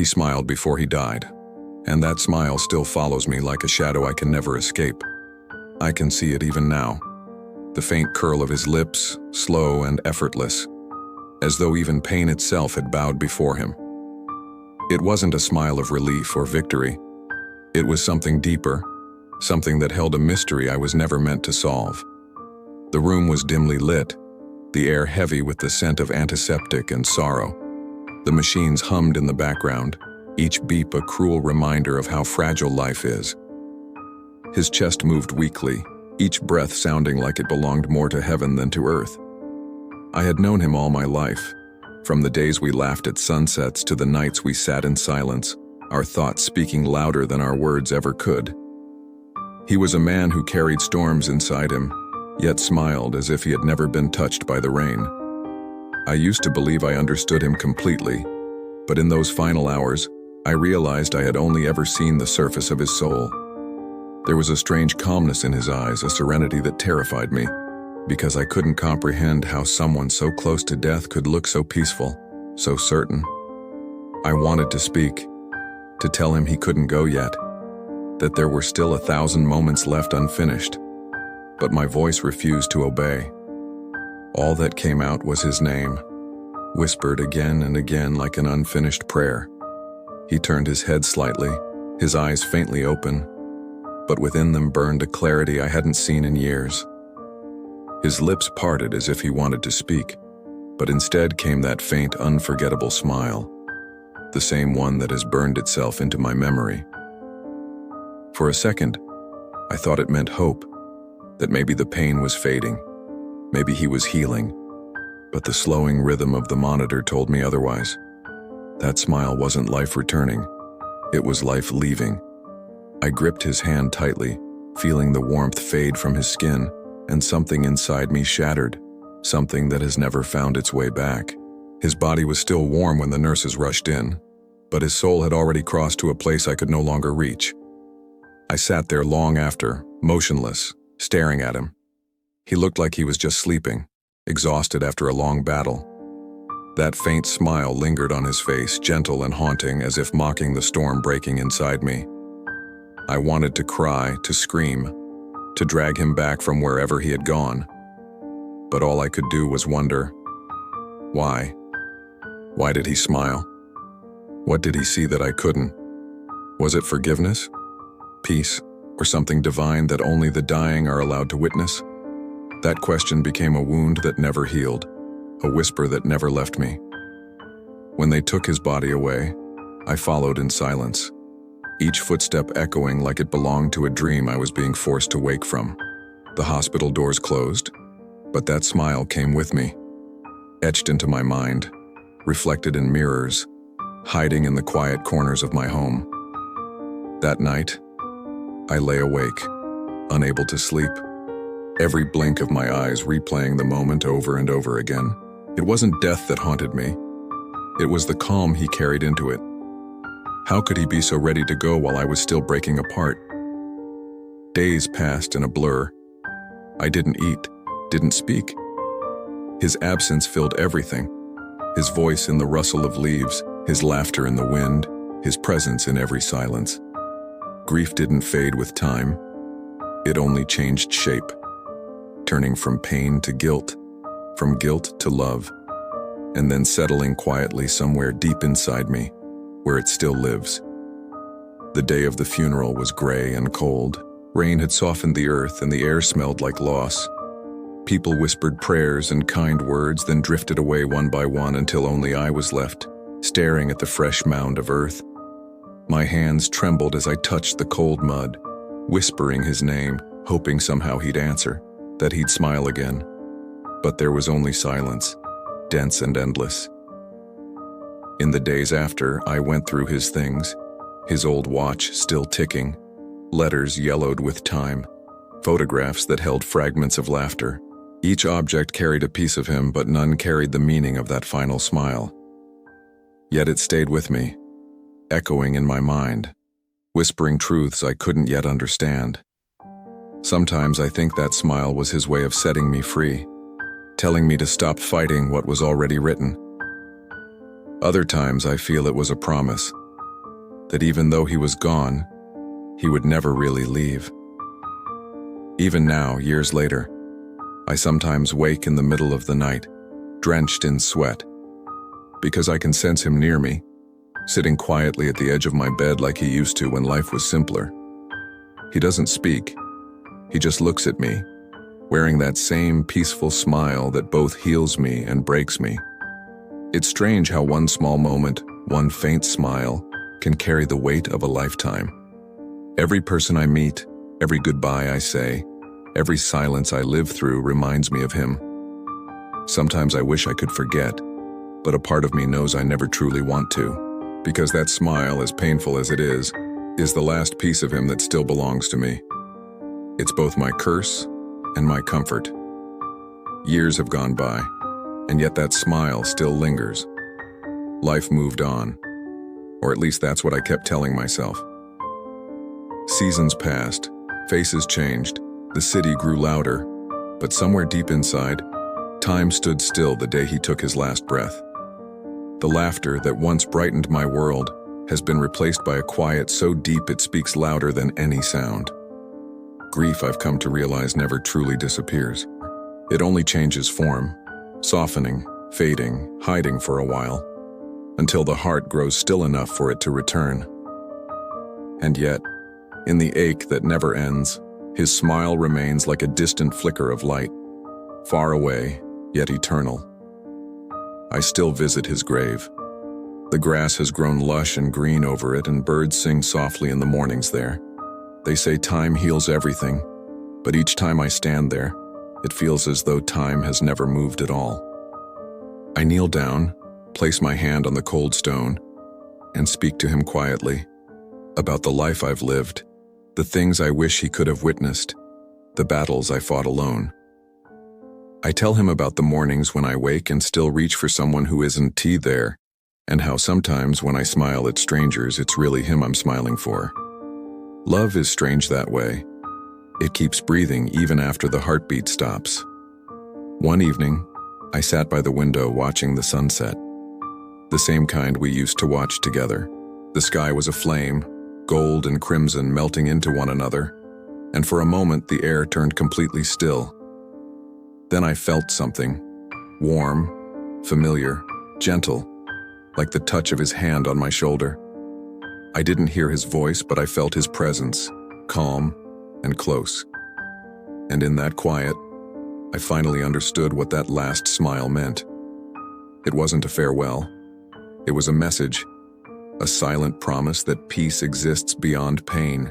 He smiled before he died, and that smile still follows me like a shadow I can never escape. I can see it even now. The faint curl of his lips, slow and effortless, as though even pain itself had bowed before him. It wasn't a smile of relief or victory. It was something deeper, something that held a mystery I was never meant to solve. The room was dimly lit, the air heavy with the scent of antiseptic and sorrow. The machines hummed in the background, each beep a cruel reminder of how fragile life is. His chest moved weakly, each breath sounding like it belonged more to heaven than to earth. I had known him all my life, from the days we laughed at sunsets to the nights we sat in silence, our thoughts speaking louder than our words ever could. He was a man who carried storms inside him, yet smiled as if he had never been touched by the rain. I used to believe I understood him completely, but in those final hours, I realized I had only ever seen the surface of his soul. There was a strange calmness in his eyes, a serenity that terrified me, because I couldn't comprehend how someone so close to death could look so peaceful, so certain. I wanted to speak, to tell him he couldn't go yet, that there were still 1,000 moments left unfinished, but my voice refused to obey. All that came out was his name, whispered again and again like an unfinished prayer. He turned his head slightly, his eyes faintly open, but within them burned a clarity I hadn't seen in years. His lips parted as if he wanted to speak, but instead came that faint, unforgettable smile, the same one that has burned itself into my memory. For a second, I thought it meant hope, that maybe the pain was fading, maybe he was healing, but the slowing rhythm of the monitor told me otherwise. That smile wasn't life returning, it was life leaving. I gripped his hand tightly, feeling the warmth fade from his skin, and something inside me shattered, something that has never found its way back. His body was still warm when the nurses rushed in, but his soul had already crossed to a place I could no longer reach. I sat there long after, motionless, staring at him. He looked like he was just sleeping, exhausted after a long battle. That faint smile lingered on his face, gentle and haunting, as if mocking the storm breaking inside me. I wanted to cry, to scream, to drag him back from wherever he had gone. But all I could do was wonder, why? Why did he smile? What did he see that I couldn't? Was it forgiveness, peace, or something divine that only the dying are allowed to witness? That question became a wound that never healed, a whisper that never left me. When they took his body away, I followed in silence, each footstep echoing like it belonged to a dream I was being forced to wake from. The hospital doors closed, but that smile came with me, etched into my mind, reflected in mirrors, hiding in the quiet corners of my home. That night, I lay awake, unable to sleep, every blink of my eyes replaying the moment over and over again. It wasn't death that haunted me. It was the calm he carried into it. How could he be so ready to go while I was still breaking apart? Days passed in a blur. I didn't eat, didn't speak. His absence filled everything. His voice in the rustle of leaves, his laughter in the wind, his presence in every silence. Grief didn't fade with time. It only changed shape, turning from pain to guilt, from guilt to love, and then settling quietly somewhere deep inside me, where it still lives. The day of the funeral was gray and cold. Rain had softened the earth and the air smelled like loss. People whispered prayers and kind words, then drifted away one by one until only I was left, staring at the fresh mound of earth. My hands trembled as I touched the cold mud, whispering his name, hoping somehow he'd answer, that he'd smile again. But there was only silence, dense and endless. In the days after, I went through his things, his old watch still ticking, letters yellowed with time, photographs that held fragments of laughter. Each object carried a piece of him, but none carried the meaning of that final smile. Yet it stayed with me, echoing in my mind, whispering truths I couldn't yet understand. Sometimes I think that smile was his way of setting me free, telling me to stop fighting what was already written. Other times I feel it was a promise, that even though he was gone, he would never really leave. Even now, years later, I sometimes wake in the middle of the night, drenched in sweat, because I can sense him near me, sitting quietly at the edge of my bed like he used to when life was simpler. He doesn't speak. He just looks at me, wearing that same peaceful smile that both heals me and breaks me. It's strange how one small moment, one faint smile, can carry the weight of a lifetime. Every person I meet, every goodbye I say, every silence I live through reminds me of him. Sometimes I wish I could forget, but a part of me knows I never truly want to, because that smile, as painful as it is the last piece of him that still belongs to me. It's both my curse and my comfort. Years have gone by, and yet that smile still lingers. Life moved on, or at least that's what I kept telling myself. Seasons passed, faces changed, the city grew louder, but somewhere deep inside, time stood still the day he took his last breath. The laughter that once brightened my world has been replaced by a quiet so deep it speaks louder than any sound. Grief, I've come to realize, never truly disappears. It only changes form, softening, fading, hiding for a while, until the heart grows still enough for it to return. And yet, in the ache that never ends, his smile remains like a distant flicker of light, far away, yet eternal. I still visit his grave. The grass has grown lush and green over it, and birds sing softly in the mornings there. They say time heals everything, but each time I stand there, it feels as though time has never moved at all. I kneel down, place my hand on the cold stone, and speak to him quietly about the life I've lived, the things I wish he could have witnessed, the battles I fought alone. I tell him about the mornings when I wake and still reach for someone who isn't there, and how sometimes when I smile at strangers, it's really him I'm smiling for. Love is strange that way. It keeps breathing even after the heartbeat stops. One evening, I sat by the window watching the sunset, the same kind we used to watch together. The sky was aflame, gold and crimson melting into one another, and for a moment the air turned completely still. Then I felt something, warm, familiar, gentle, like the touch of his hand on my shoulder. I didn't hear his voice, but I felt his presence, calm and close. And in that quiet, I finally understood what that last smile meant. It wasn't a farewell. It was a message, a silent promise that peace exists beyond pain,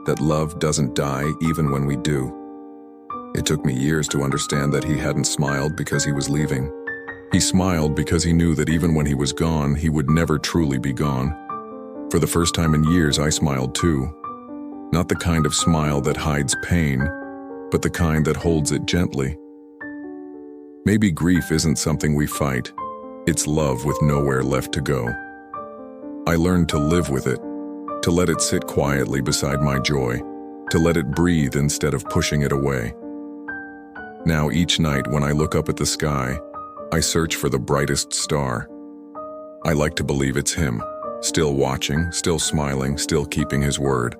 that love doesn't die even when we do. It took me years to understand that he hadn't smiled because he was leaving. He smiled because he knew that even when he was gone, he would never truly be gone. For the first time in years, I smiled too. Not the kind of smile that hides pain, but the kind that holds it gently. Maybe grief isn't something we fight. It's love with nowhere left to go. I learned to live with it, to let it sit quietly beside my joy, to let it breathe instead of pushing it away. Now each night when I look up at the sky, I search for the brightest star. I like to believe it's him, still watching, still smiling, still keeping his word.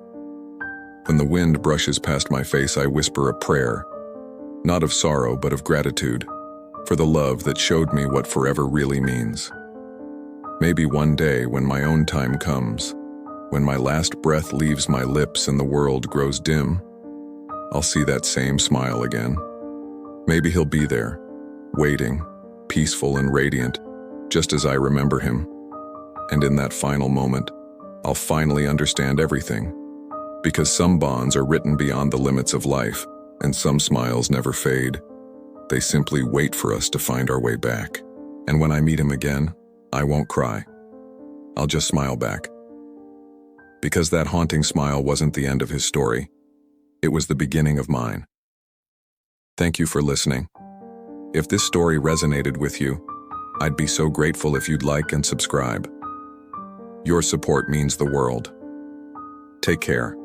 When the wind brushes past my face, I whisper a prayer, not of sorrow but of gratitude, for the love that showed me what forever really means. Maybe one day when my own time comes, when my last breath leaves my lips and the world grows dim, I'll see that same smile again. Maybe he'll be there, waiting, peaceful and radiant, just as I remember him. And in that final moment, I'll finally understand everything. Because some bonds are written beyond the limits of life, and some smiles never fade. They simply wait for us to find our way back. And when I meet him again, I won't cry. I'll just smile back. Because that haunting smile wasn't the end of his story. It was the beginning of mine. Thank you for listening. If this story resonated with you, I'd be so grateful if you'd like and subscribe. Your support means the world. Take care.